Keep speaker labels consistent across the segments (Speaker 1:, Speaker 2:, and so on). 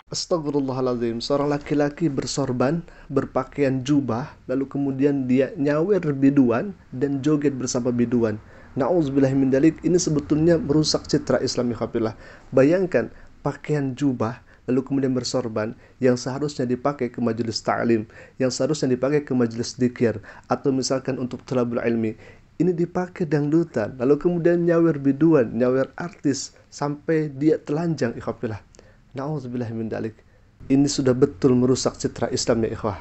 Speaker 1: Astagfirullahaladzim, seorang laki-laki bersorban, berpakaian jubah, lalu kemudian dia nyawer biduan dan joget bersama biduan. Na'udzubillah min dzalik, ini sebetulnya merusak citra Islam ya. Bayangkan pakaian jubah lalu kemudian bersorban yang seharusnya dipakai ke majelis ta'lim, yang seharusnya dipakai ke majelis dzikir atau misalkan untuk thalabul ilmi. Ini dipakai dangdutan, lalu kemudian nyawer biduan, nyawer artis sampai dia telanjang ikhwah. Na'udzubillah min dzalik. Ini sudah betul merusak citra Islam ya ikhwah.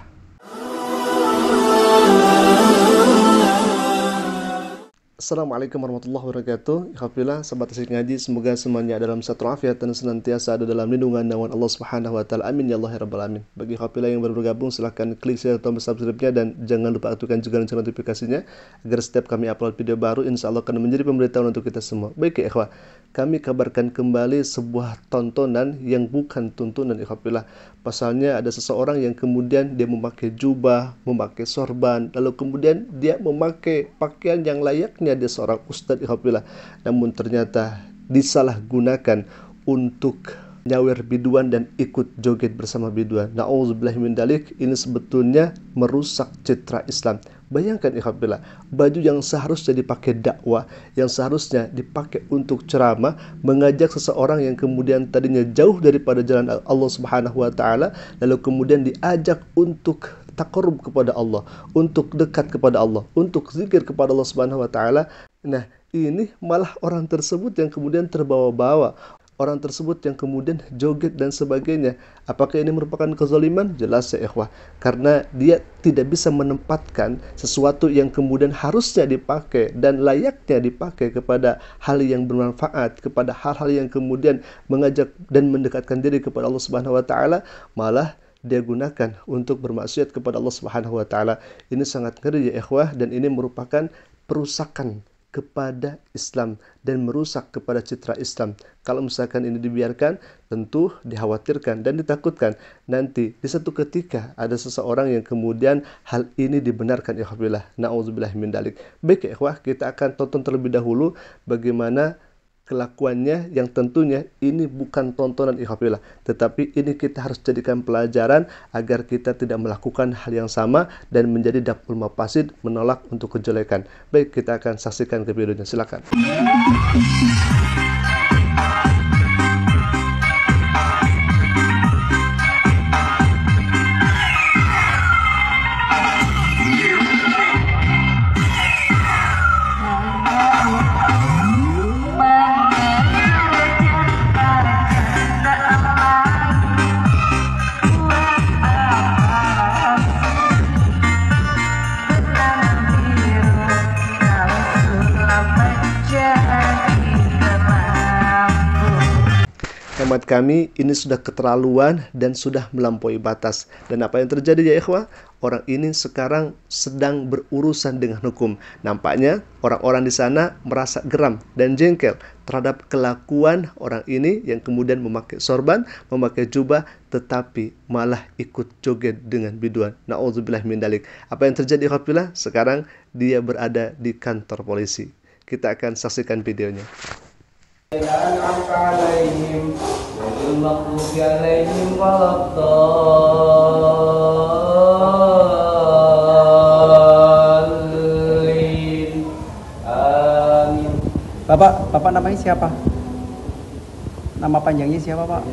Speaker 1: Assalamualaikum warahmatullahi wabarakatuh. Ikhwah, sahabat asik ngaji, semoga semuanya dalam satu afiat dan senantiasa ada dalam lindungan naungan Allah Subhanahu wa taala. Amin ya Allah ya rabbal alamin. Bagi ikhwah yang baru bergabung, silahkan klik share tombol subscribe-nya dan jangan lupa aktifkan juga lonceng notifikasinya agar setiap kami upload video baru insya Allah akan menjadi pemberitahuan untuk kita semua. Baik ya ikhwah, kami kabarkan kembali sebuah tontonan yang bukan tuntunan ikhwah. Pasalnya ada seseorang yang kemudian dia memakai jubah, memakai sorban, lalu kemudian dia memakai pakaian yang layaknya dia seorang ustadz ikhwah. Namun ternyata disalahgunakan untuk nyawer biduan dan ikut joget bersama biduan. Na'udzubillah min dzalik, ini sebetulnya merusak citra Islam. Bayangkan ikhwah, baju yang seharusnya dipakai dakwah, yang seharusnya dipakai untuk ceramah, mengajak seseorang yang kemudian tadinya jauh daripada jalan Allah Subhanahu wa taala, lalu kemudian diajak untuk taqarrub kepada Allah, untuk dekat kepada Allah, untuk zikir kepada Allah Subhanahu wa taala. Nah, ini malah orang tersebut yang kemudian terbawa-bawa. Orang tersebut yang kemudian joget dan sebagainya. Apakah ini merupakan kezaliman? Jelas ya ikhwah. Karena dia tidak bisa menempatkan sesuatu yang kemudian harusnya dipakai dan layaknya dipakai kepada hal yang bermanfaat, kepada hal-hal yang kemudian mengajak dan mendekatkan diri kepada Allah Subhanahu wa taala, malah dia gunakan untuk bermaksiat kepada Allah Subhanahu wa taala. Ini sangat ngeri ya ikhwah, dan ini merupakan perusakan kepada Islam dan merusak kepada citra Islam. Kalau misalkan ini dibiarkan, tentu dikhawatirkan dan ditakutkan nanti di satu ketika ada seseorang yang kemudian hal ini dibenarkan ikhwah. Na'udzubillah min dzalik. Baik ya ikhwah, kita akan tonton terlebih dahulu bagaimana kelakuannya yang tentunya ini bukan tontonan ikhwah, tetapi ini kita harus jadikan pelajaran agar kita tidak melakukan hal yang sama dan menjadi daf'ul mafasid, menolak untuk kejelekan. Baik, kita akan saksikan ke videonya, silakan. Hemat kami, ini sudah keterlaluan dan sudah melampaui batas. Dan apa yang terjadi ya ikhwah? Orang ini sekarang sedang berurusan dengan hukum. Nampaknya orang-orang di sana merasa geram dan jengkel terhadap kelakuan orang ini yang kemudian memakai sorban, memakai jubah, tetapi malah ikut joget dengan biduan. Na'udzubillah min dzalik. Apa yang terjadi ikhwah? Sekarang dia berada di kantor polisi. Kita akan saksikan videonya.
Speaker 2: أنعمت عليهم غير المغضوب عليهم ولا الضالين آمين.
Speaker 3: Bapak namanya siapa? Nama panjangnya siapa, Pak?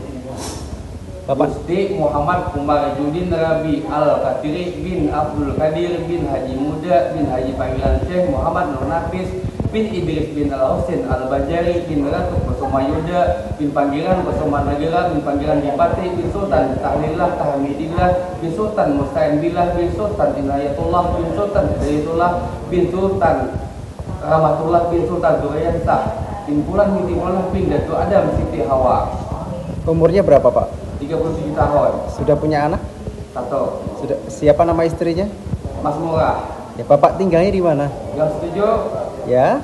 Speaker 3: Bapak
Speaker 2: Gusti Muhammad Komarudin Rabi Al-Katiri bin Abdul Qadir bin Haji Muda bin Haji Panggilan Syekh Muhammad Nur Nafis bin Idris bin Al-Husin Al-Bajari bin Ratu Kusuma Yuda bin Panggilan Kusuma Nagara bin Panggilan Dipati bin Sultan Tahlillah Tahmidillah bin Sultan Musta'in Billah bin Sultan Inayatullah bin Sultan Hidayatullah bin Sultan Rahmatullah bin Sultan Durayantah bin Pulan bin Timullah bin Datu Adam Siti Hawa.
Speaker 3: umurnya berapa, Pak?
Speaker 2: 37 tahun.
Speaker 3: Sudah punya anak?
Speaker 2: Satu.
Speaker 3: Sudah. Siapa nama istrinya?
Speaker 2: Mas Murah.
Speaker 3: Ya, Bapak tinggalnya di mana?
Speaker 2: Gang 7.
Speaker 3: Ya.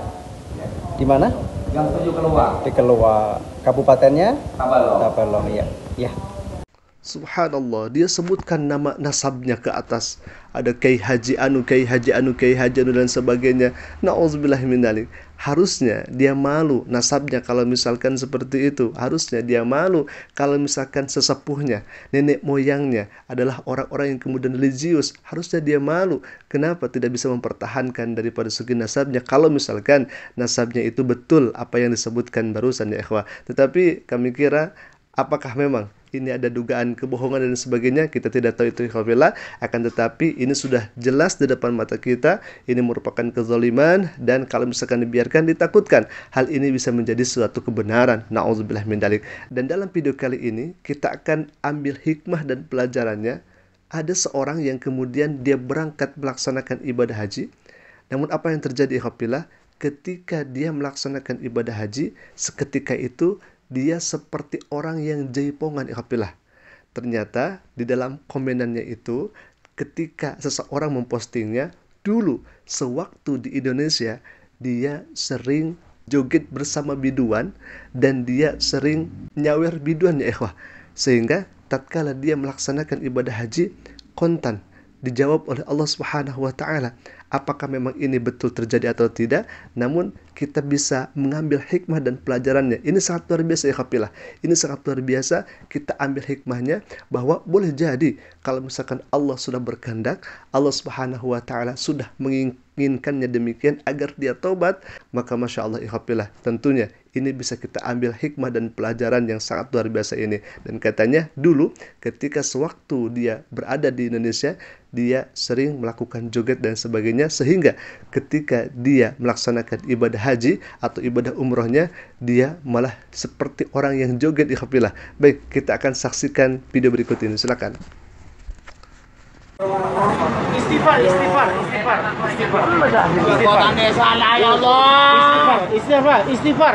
Speaker 3: Di mana?
Speaker 2: Gang 7 keluar.
Speaker 3: Di Keluar. Kabupatennya?
Speaker 2: Tabalong.
Speaker 3: Tabalong, iya. Ya.
Speaker 1: Subhanallah, dia sebutkan nama nasabnya ke atas. Ada Kiai Haji Anu, Kiai Haji Anu, Kiai Haji Anu dan sebagainya. Nauzubillah min dzalik. Harusnya dia malu nasabnya kalau misalkan seperti itu. Harusnya dia malu kalau misalkan sesepuhnya, nenek moyangnya adalah orang-orang yang kemudian religius. Harusnya dia malu. Kenapa tidak bisa mempertahankan daripada segi nasabnya kalau misalkan nasabnya itu betul apa yang disebutkan barusan ya ikhwah. Tetapi kami kira apakah memang ini ada dugaan kebohongan dan sebagainya, kita tidak tahu itu ikhwafillah. Akan tetapi ini sudah jelas di depan mata kita, ini merupakan kezaliman, dan kalau misalkan dibiarkan, ditakutkan hal ini bisa menjadi suatu kebenaran. Na'udzubillah min dzalik. Dan dalam video kali ini kita akan ambil hikmah dan pelajarannya. Ada seorang yang kemudian dia berangkat melaksanakan ibadah haji, namun apa yang terjadi ikhwafillah, ketika dia melaksanakan ibadah haji, seketika itu dia seperti orang yang jaipongan ikhwafillah. Ternyata di dalam komenannya itu, ketika seseorang mempostingnya, dulu sewaktu di Indonesia dia sering joget bersama biduan dan dia sering nyawer biduan ya ikhwah. Sehingga tatkala dia melaksanakan ibadah haji, kontan dijawab oleh Allah Subhanahu wa taala. Apakah memang ini betul terjadi atau tidak? Namun kita bisa mengambil hikmah dan pelajarannya. Ini sangat luar biasa ya ikhwafillah. Ini sangat luar biasa. Kita ambil hikmahnya bahwa boleh jadi kalau misalkan Allah sudah berkehendak, Allah Subhanahu wa taala sudah menginginkannya demikian agar dia taubat, maka masya Allah ikhwafillah, tentunya ini bisa kita ambil hikmah dan pelajaran yang sangat luar biasa ini. Dan katanya dulu ketika sewaktu dia berada di Indonesia, dia sering melakukan joget dan sebagainya, sehingga ketika dia melaksanakan ibadah haji atau ibadah umrohnya, dia malah seperti orang yang joget ikhwafillah. Baik, kita akan saksikan video berikut ini, silakan.
Speaker 4: Istighfar. Ya Allah. Istighfar.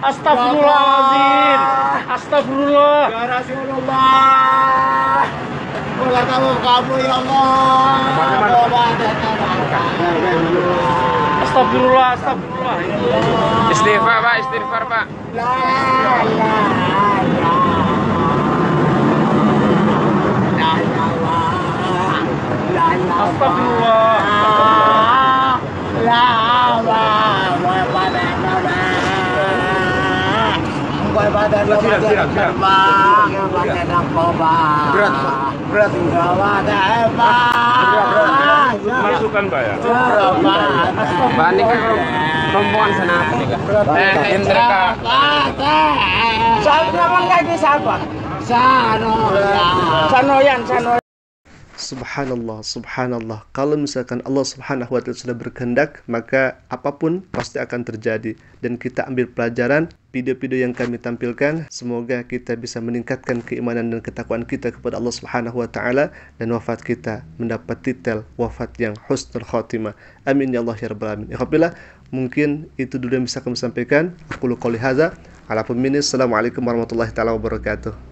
Speaker 4: Astagfirullahaladzim. Astagfirullah. Ya Rasulullah. Mulai kamu ya Allah. Astagfirullah.
Speaker 5: Istighfar Pak.
Speaker 4: Astagfirullah.
Speaker 5: Berat. Masukkan Pak ya. Pak ini kan rombongan sana. Indra.
Speaker 4: Siapa lagi sahabat? Sanoyan.
Speaker 1: Subhanallah. Kalau misalkan Allah Subhanahu wa taala sudah berkehendak, maka apapun pasti akan terjadi. Dan kita ambil pelajaran video-video yang kami tampilkan. Semoga kita bisa meningkatkan keimanan dan ketakwaan kita kepada Allah Subhanahu wa taala, dan wafat kita mendapat titel wafat yang husnul khotimah. Amin ya Allah ya rabbal alamin. Ikhwafillah, mungkin itu dulu yang bisa kami sampaikan. Aku qouli hadza. Assalamualaikum warahmatullahi taala wabarakatuh.